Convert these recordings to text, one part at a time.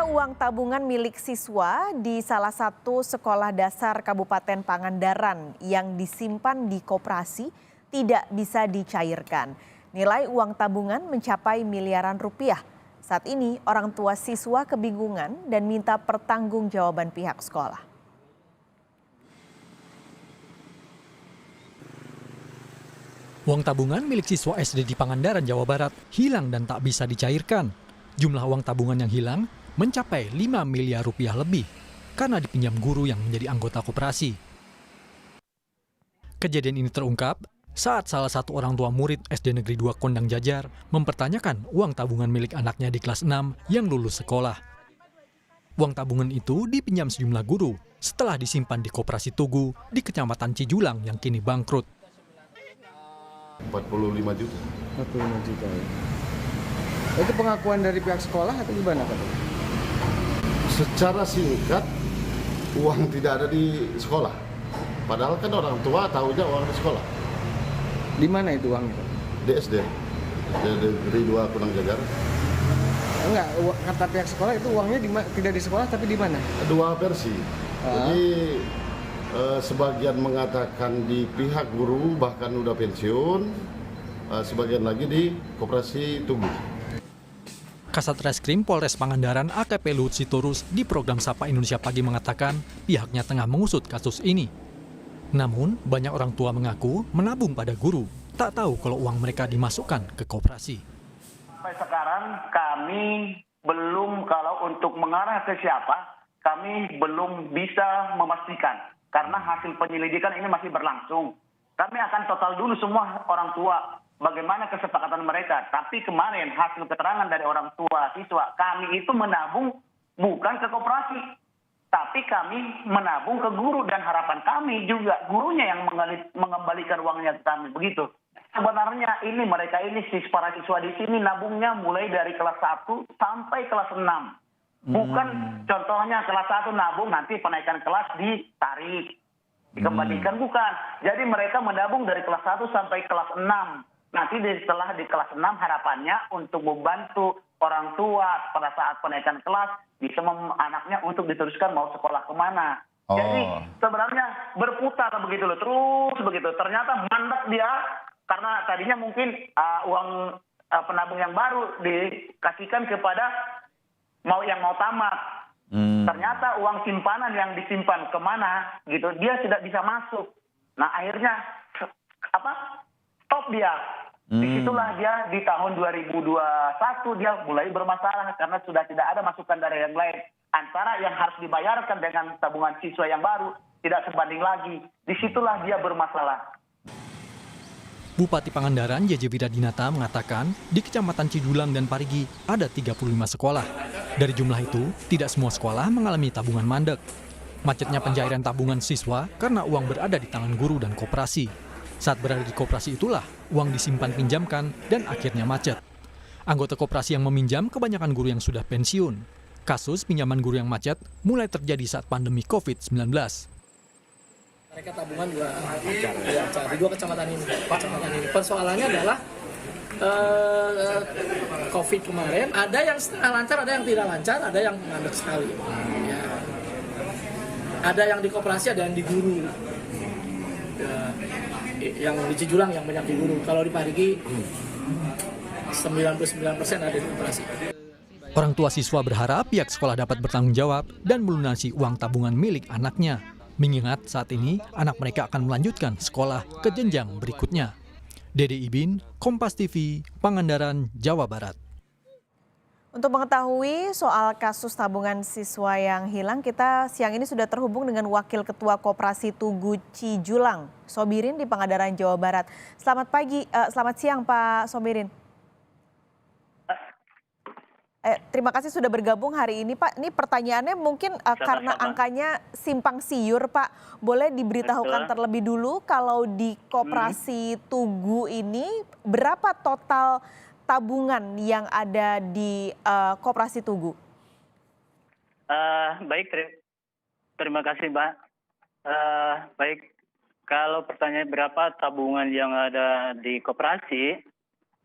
Saudara, uang tabungan milik siswa di salah satu sekolah dasar Kabupaten Pangandaran yang disimpan di koperasi tidak bisa dicairkan. Nilai uang tabungan mencapai miliaran rupiah. Saat ini orang tua siswa kebingungan dan minta pertanggungjawaban pihak sekolah. Uang tabungan milik siswa SD di Pangandaran, Jawa Barat hilang dan tak bisa dicairkan. Jumlah uang tabungan yang hilang mencapai 5 miliar rupiah lebih karena dipinjam guru yang menjadi anggota koperasi. Kejadian ini terungkap saat salah satu orang tua murid SD Negeri 2 Kondang Jajar mempertanyakan uang tabungan milik anaknya di kelas 6 yang lulus sekolah. Uang tabungan itu dipinjam sejumlah guru setelah disimpan di Koperasi Tugu di Kecamatan Cijulang yang kini bangkrut. 45 juta. 45 juta ya. Itu pengakuan dari pihak sekolah atau gimana Pak? Secara singkat, uang tidak ada di sekolah. Padahal kan orang tua tahunya uang di sekolah. Di mana itu uangnya Pak? Di SD. SD Negeri 2 Kondang Jajar. Enggak, kata pihak sekolah itu uangnya tidak di sekolah tapi di mana? Dua versi. Jadi sebagian mengatakan di pihak guru bahkan udah pensiun, sebagian lagi di Koperasi Tugu. Kasat Reskrim Polres Pangandaran AKP Luhut Sitorus di program Sapa Indonesia Pagi mengatakan pihaknya tengah mengusut kasus ini. Namun, banyak orang tua mengaku menabung pada guru, tak tahu kalau uang mereka dimasukkan ke koperasi. Sampai sekarang kami belum, kalau untuk mengarah ke siapa, kami belum bisa memastikan. Karena hasil penyelidikan ini masih berlangsung. Kami akan total dulu semua orang tua, bagaimana kesepakatan mereka. Tapi kemarin hasil keterangan dari orang tua siswa, kami itu menabung bukan ke koperasi, tapi kami menabung ke guru dan harapan kami juga gurunya yang mengembalikan uangnya ke kami. Begitu. Sebenarnya ini mereka ini para siswa di sini nabungnya mulai dari kelas 1 sampai kelas 6. Bukan contohnya kelas 1 nabung nanti penaikan kelas ditarik, dikembalikan, bukan. Jadi mereka menabung dari kelas 1 sampai kelas 6. Nanti setelah di kelas 6 harapannya untuk membantu orang tua pada saat penaikan kelas bisa anaknya untuk diteruskan mau sekolah kemana. Jadi sebenarnya berputar begitu loh, terus begitu. Ternyata mandat dia karena tadinya mungkin uang penabung yang baru dikasihkan kepada yang mau tamat. Ternyata uang simpanan yang disimpan kemana gitu dia tidak bisa masuk. Nah akhirnya stop dia. Disitulah dia di tahun 2021 dia mulai bermasalah karena sudah tidak ada masukan dari yang lain. Antara yang harus dibayarkan dengan tabungan siswa yang baru tidak sebanding lagi. Disitulah dia bermasalah. Bupati Pangandaran JJ Widadinata mengatakan di Kecamatan Cijulang dan Parigi ada 35 sekolah. Dari jumlah itu, tidak semua sekolah mengalami tabungan mandek. Macetnya pencairan tabungan siswa karena uang berada di tangan guru dan koperasi. Saat berada di koperasi itulah, uang disimpan pinjamkan dan akhirnya macet. Anggota koperasi yang meminjam kebanyakan guru yang sudah pensiun. Kasus pinjaman guru yang macet mulai terjadi saat pandemi COVID-19. Mereka tabungan juga di dua kecamatan ini. Persoalannya adalah COVID kemarin, ada yang setengah lancar, ada yang tidak lancar, ada yang mandek sekali. Ya. Ada yang di koperasi, ada yang di guru. Ya. Yang di Cijulang yang banyak di guru. Kalau di Parigi 99% ada di koperasi. Orang tua siswa berharap pihak sekolah dapat bertanggung jawab dan melunasi uang tabungan milik anaknya. Mengingat saat ini anak mereka akan melanjutkan sekolah ke jenjang berikutnya. Dede Ibin, Kompas TV, Pangandaran, Jawa Barat. Untuk mengetahui soal kasus tabungan siswa yang hilang, kita siang ini sudah terhubung dengan Wakil Ketua Koperasi Tugu Cijulang, Sobirin di Pangandaran, Jawa Barat. Selamat siang Pak Sobirin. Terima kasih sudah bergabung hari ini Pak. Ini pertanyaannya mungkin karena angkanya simpang siur Pak. Boleh diberitahukan terlebih dulu kalau di Koperasi Tugu ini berapa total tabungan yang ada di Koperasi Tugu? Baik, terima kasih Mbak. Baik, kalau pertanyaan berapa tabungan yang ada di koperasi,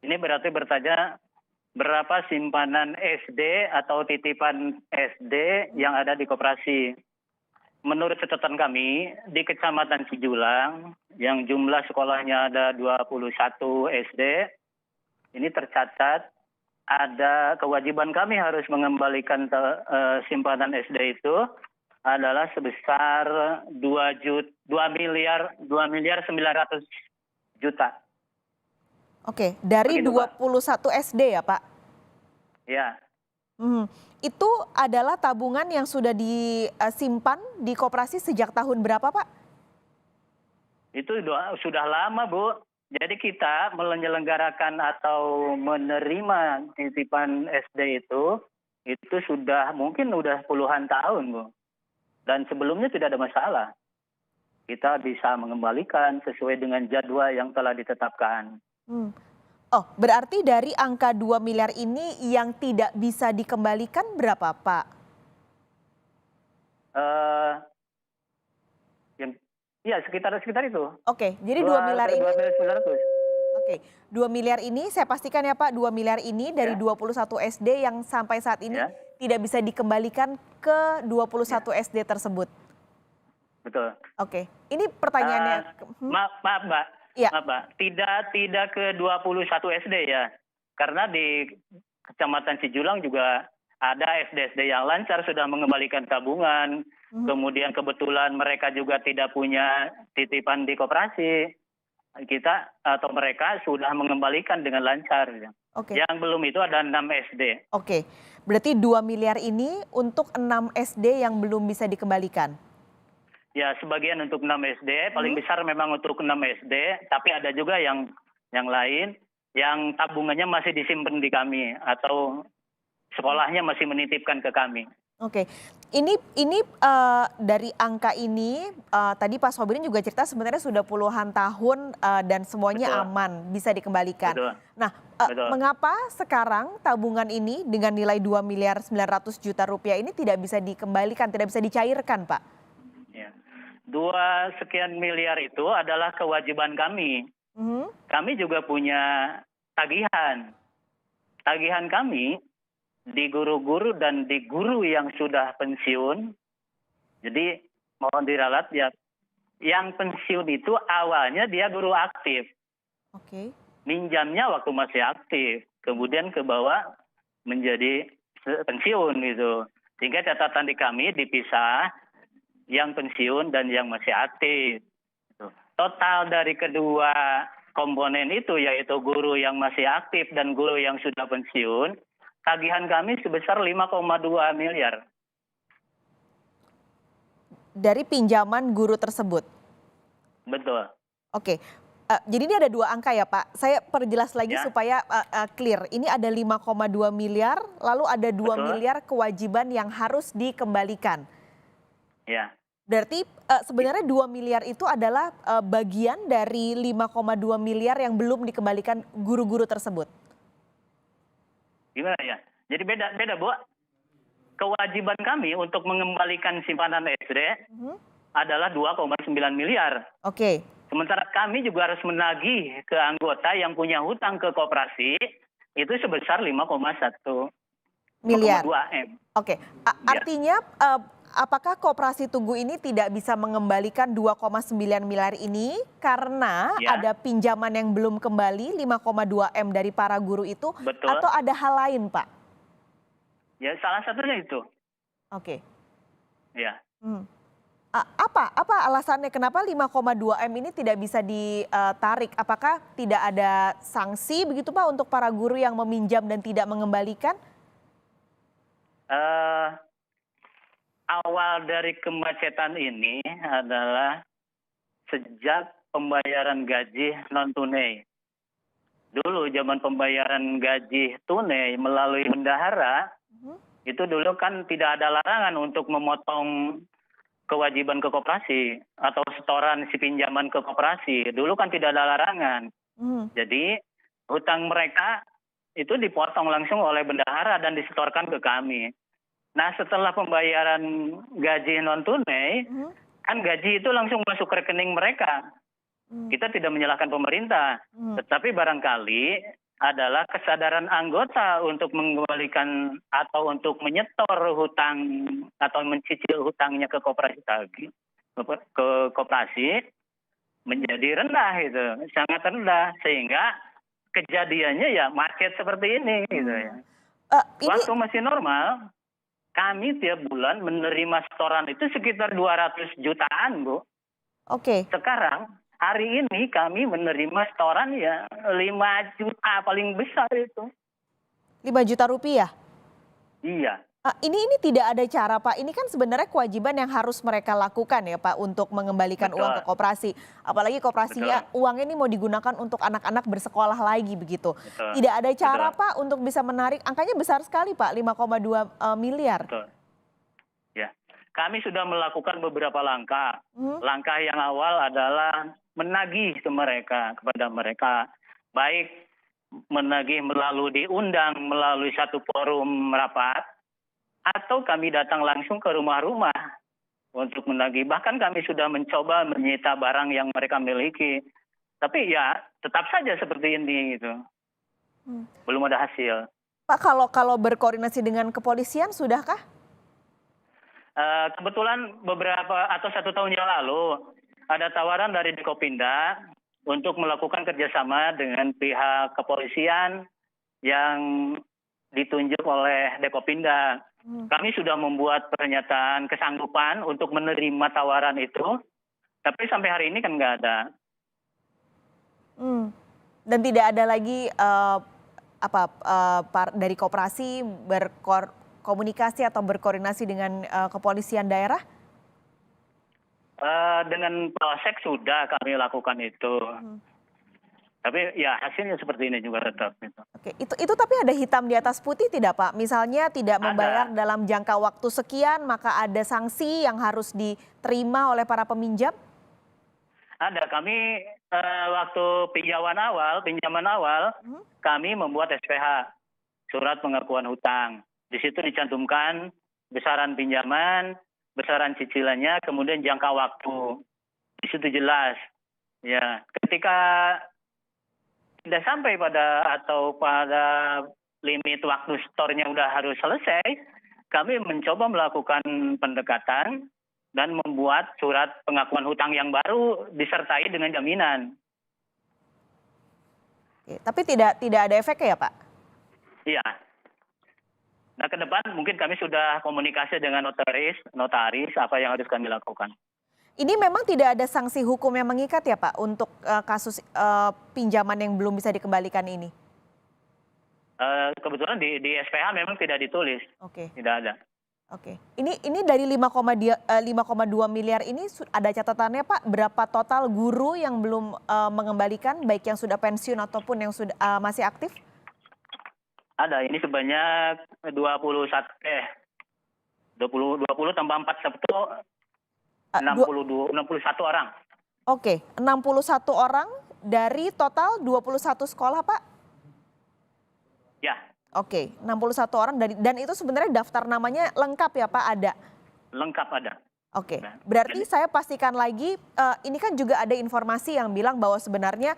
ini berarti bertanya berapa simpanan SD atau titipan SD yang ada di koperasi. Menurut catatan kami, di Kecamatan Cijulang, yang jumlah sekolahnya ada 21 SD, ini tercatat ada kewajiban kami harus mengembalikan simpanan SD itu adalah sebesar 2 miliar 900 juta. Oke, dari Begitu, Pak. 21 SD ya Pak? Ya, Itu adalah tabungan yang sudah disimpan di koperasi sejak tahun berapa Pak? itu sudah lama, Bu. Jadi kita menyelenggarakan atau menerima titipan SD itu mungkin udah puluhan tahun, Bu. Dan sebelumnya tidak ada masalah. Kita bisa mengembalikan sesuai dengan jadwal yang telah ditetapkan. Oh, berarti dari angka 2 miliar ini yang tidak bisa dikembalikan berapa Pak? Ya sekitar itu. Oke, jadi 2 miliar ini. 2.900. Oke, 2 miliar ini saya pastikan ya Pak, 2 miliar ini dari 21 SD yang sampai saat ini Ya. tidak bisa dikembalikan ke 21 SD tersebut. Betul. Oke, ini pertanyaannya. Maaf, Mbak. Iya. Maaf, Mbak. Tidak ke 21 SD ya. Karena di Kecamatan Cijulang juga ada SD-SD yang lancar sudah mengembalikan tabungan. Kemudian kebetulan mereka juga tidak punya titipan di koperasi. Kita atau mereka sudah mengembalikan dengan lancar. Oke. Yang belum itu ada 6 SD. Oke, berarti 2 miliar ini untuk 6 SD yang belum bisa dikembalikan. Ya, sebagian untuk 6 SD, paling besar memang untuk 6 SD, tapi ada juga yang lain yang tabungannya masih disimpan di kami atau sekolahnya masih menitipkan ke kami. Oke, ini dari angka ini tadi Pak Sobirin juga cerita sebenarnya sudah puluhan tahun dan semuanya Betul. aman bisa dikembalikan. Betul. Nah, Betul. mengapa sekarang tabungan ini dengan nilai 2 miliar 900 juta rupiah ini tidak bisa dikembalikan, tidak bisa dicairkan, Pak? Ya. 2 sekian miliar itu adalah kewajiban kami. Kami juga punya tagihan. Tagihan kami di guru-guru dan di guru yang sudah pensiun. Jadi mohon diralat ya, yang pensiun itu awalnya dia guru aktif. Oke. Minjamnya waktu masih aktif, kemudian ke bawah menjadi pensiun gitu. Sehingga catatan di kami dipisah yang pensiun dan yang masih aktif. Total dari kedua komponen itu yaitu guru yang masih aktif dan guru yang sudah pensiun, tagihan kami sebesar 5,2 miliar. Dari pinjaman guru tersebut? Betul. Oke, jadi ini ada 2 angka ya Pak. Saya perjelas lagi Ya. supaya clear. Ini ada 5,2 miliar, lalu ada 2 Betul. miliar kewajiban yang harus dikembalikan. Ya. Berarti sebenarnya 2 miliar itu adalah bagian dari 5,2 miliar yang belum dikembalikan guru-guru tersebut. Gimana ya? Jadi beda Bu. Kewajiban kami untuk mengembalikan simpanan SD adalah 2,9 miliar. Oke. Sementara kami juga harus menagih ke anggota yang punya hutang ke koperasi itu sebesar 5,1 Miliar. 5,2 M. Oke. Artinya apakah Koperasi Tugu ini tidak bisa mengembalikan 2,9 miliar ini karena Ya. ada pinjaman yang belum kembali 5,2 M dari para guru itu? Betul. Atau ada hal lain, Pak? Ya salah satunya itu. Oke. Ya. Apa alasannya kenapa 5,2 M ini tidak bisa ditarik? Apakah tidak ada sanksi begitu Pak untuk para guru yang meminjam dan tidak mengembalikan? Awal dari kemacetan ini adalah sejak pembayaran gaji non tunai. Dulu zaman pembayaran gaji tunai melalui bendahara, itu dulu kan tidak ada larangan untuk memotong kewajiban ke koperasi atau setoran si pinjaman ke koperasi. Dulu kan tidak ada larangan. Jadi hutang mereka itu dipotong langsung oleh bendahara dan disetorkan ke kami. Nah setelah pembayaran gaji non tunai, kan gaji itu langsung masuk ke rekening mereka. Kita tidak menyalahkan pemerintah, tetapi barangkali adalah kesadaran anggota untuk mengembalikan atau untuk menyetor hutang atau mencicil hutangnya ke koperasi tagih, ke koperasi menjadi rendah itu, sangat rendah, sehingga kejadiannya ya macet seperti ini gitu ya. Ini Waktu masih normal, kami tiap bulan menerima setoran itu sekitar 200 jutaan, Bu. oke. Sekarang hari ini kami menerima setoran ya 5 juta paling besar itu. 5 juta rupiah. Iya. Ini tidak ada cara Pak, ini kan sebenarnya kewajiban yang harus mereka lakukan ya Pak untuk mengembalikan Betul. uang ke koperasi. Apalagi koperasinya uangnya ini mau digunakan untuk anak-anak bersekolah lagi begitu. Betul. Tidak ada cara Betul. Pak untuk bisa menarik, angkanya besar sekali Pak, 5,2 miliar. Betul. Ya. Kami sudah melakukan beberapa langkah. Langkah yang awal adalah menagih kepada mereka. Baik menagih melalui diundang melalui satu forum rapat, atau kami datang langsung ke rumah-rumah untuk menagih. Bahkan kami sudah mencoba menyita barang yang mereka miliki. Tapi ya tetap saja seperti ini gitu. Belum ada hasil. Pak, kalau berkoordinasi dengan kepolisian sudahkah? Kebetulan beberapa atau 1 tahun yang lalu ada tawaran dari Dekopinda untuk melakukan kerjasama dengan pihak kepolisian yang ditunjuk oleh Dekopinda. Kami sudah membuat pernyataan kesanggupan untuk menerima tawaran itu, tapi sampai hari ini kan nggak ada. Dan tidak ada lagi dari koperasi berkomunikasi atau berkoordinasi dengan kepolisian daerah? Dengan Polsek sudah kami lakukan itu. Tapi ya hasilnya seperti ini juga tetap. Gitu. Oke, itu tapi ada hitam di atas putih tidak Pak? Misalnya tidak membayar dalam jangka waktu sekian, maka ada sanksi yang harus diterima oleh para peminjam? Ada, kami waktu pinjaman awal, kami membuat SPH, surat pengakuan hutang. Di situ dicantumkan besaran pinjaman, besaran cicilannya, kemudian jangka waktu. Di situ jelas. Ya, ketika tidak sampai pada limit waktu setornya udah harus selesai, kami mencoba melakukan pendekatan dan membuat surat pengakuan hutang yang baru disertai dengan jaminan. Oke, tapi tidak ada efeknya ya Pak? Iya. Nah, ke depan mungkin kami sudah komunikasi dengan notaris apa yang harus kami lakukan. Ini memang tidak ada sanksi hukum yang mengikat ya Pak untuk kasus pinjaman yang belum bisa dikembalikan ini? Kebetulan di SPH memang tidak ditulis. Oke. Tidak ada. Oke. Ini dari 5,2 miliar ini ada catatannya Pak, berapa total guru yang belum mengembalikan, baik yang sudah pensiun ataupun yang sudah masih aktif? Ada, ini sebanyak 20 tambah 4 Sabtu 61 orang. Oke, 61 orang dari total 21 sekolah, Pak? Ya. Oke, 61 orang dan itu sebenarnya daftar namanya lengkap ya, Pak, ada? Lengkap ada. Oke, berarti saya pastikan lagi, ini kan juga ada informasi yang bilang bahwa sebenarnya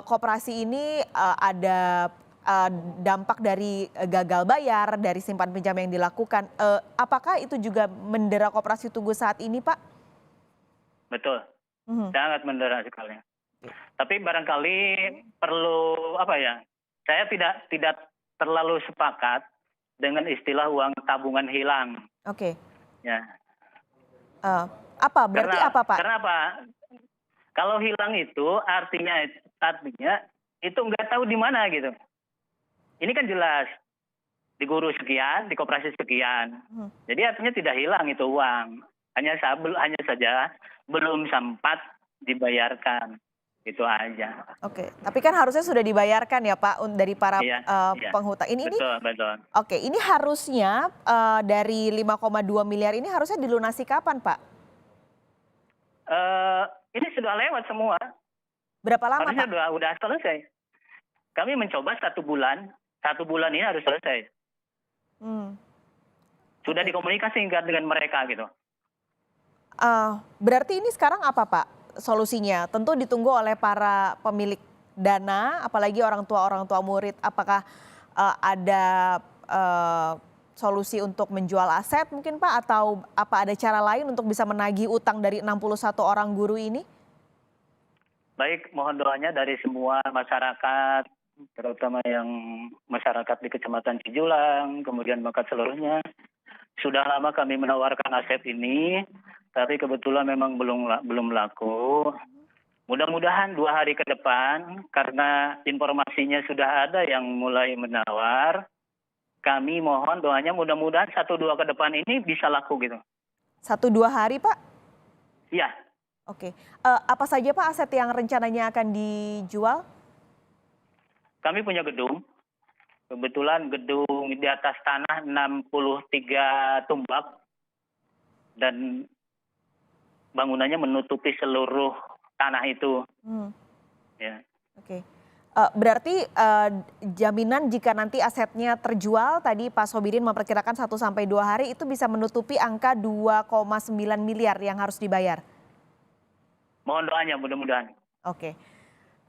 koperasi ini ada dampak dari gagal bayar, dari simpan pinjam yang dilakukan. Apakah itu juga mendera Koperasi Tugu saat ini, Pak? Betul, sangat mendera sekali. Tapi barangkali perlu saya tidak terlalu sepakat dengan istilah uang tabungan hilang. Oke. Ya. Apa? Berarti apa, Pak? Karena apa? Kalau hilang itu artinya itu nggak tahu di mana gitu. Ini kan jelas di guru sekian, di koperasi sekian. Jadi artinya tidak hilang itu uang. Hanya saja belum sempat dibayarkan. Itu aja. Oke, tapi kan harusnya sudah dibayarkan ya Pak dari para penghutang. Betul. Oke, ini harusnya dari 5,2 miliar ini harusnya dilunasi kapan, Pak? Ini sudah lewat semua. Berapa lama, harusnya Pak? Udah selesai. Kami mencoba 1 bulan. 1 bulan ini harus selesai. Sudah dikomunikasikan dengan mereka gitu. Berarti ini sekarang apa Pak solusinya? Tentu ditunggu oleh para pemilik dana, apalagi orang tua murid, apakah ada solusi untuk menjual aset mungkin Pak, atau apa ada cara lain untuk bisa menagih utang dari 61 orang guru ini? Baik, mohon doanya dari semua masyarakat, terutama yang masyarakat di Kecamatan Cijulang, kemudian Mekat seluruhnya. Sudah lama kami menawarkan aset ini, tapi kebetulan memang belum laku. Mudah-mudahan 2 hari ke depan, karena informasinya sudah ada yang mulai menawar, kami mohon doanya mudah-mudahan 1-2 ke depan ini bisa laku gitu. 1-2 hari Pak? Iya, Oke. Apa saja Pak aset yang rencananya akan dijual? kami punya gedung. Kebetulan gedung di atas tanah 63 tumbak dan bangunannya menutupi seluruh tanah itu. Ya. Oke. Berarti jaminan jika nanti asetnya terjual, tadi Pak Sobirin memperkirakan 1-2 hari itu bisa menutupi angka 2,9 miliar yang harus dibayar. Mohon doanya mudah-mudahan. Oke.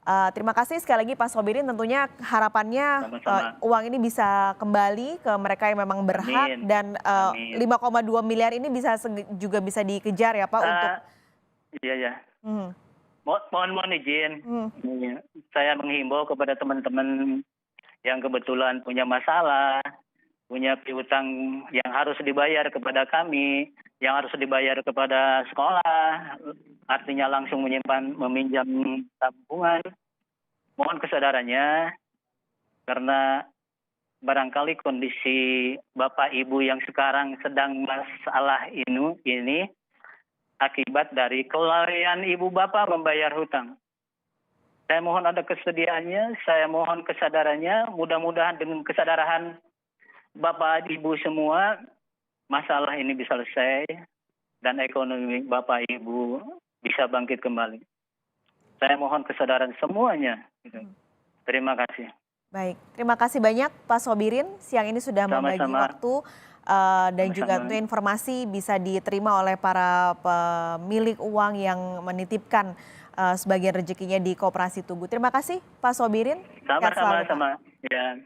Terima kasih sekali lagi Pak Sobirin, tentunya harapannya Sama-sama. uang ini bisa kembali ke mereka yang memang berhak. Amin. Dan Amin. 5,2 miliar ini juga bisa dikejar ya Pak untuk. Iya ya. Hmm. Mohon izin. Saya menghimbau kepada teman-teman yang kebetulan punya masalah, punya piutang yang harus dibayar kepada kami, yang harus dibayar kepada sekolah, artinya langsung meminjam tabungan. Mohon kesadarannya, karena barangkali kondisi Bapak Ibu yang sekarang sedang masalah ini akibat dari kelalaian Ibu Bapak membayar hutang. Saya mohon ada kesediaannya, saya mohon kesadarannya, mudah-mudahan dengan kesadaran Bapak Ibu semua, masalah ini bisa selesai dan ekonomi Bapak Ibu bisa bangkit kembali. Saya mohon kesadaran semuanya. Terima kasih. Baik, terima kasih banyak Pak Sobirin. Siang ini sudah membagi waktu dan juga tentunya informasi bisa diterima oleh para pemilik uang yang menitipkan sebagian rezekinya di Koperasi Tugu. Terima kasih Pak Sobirin. Sama-sama. Ya.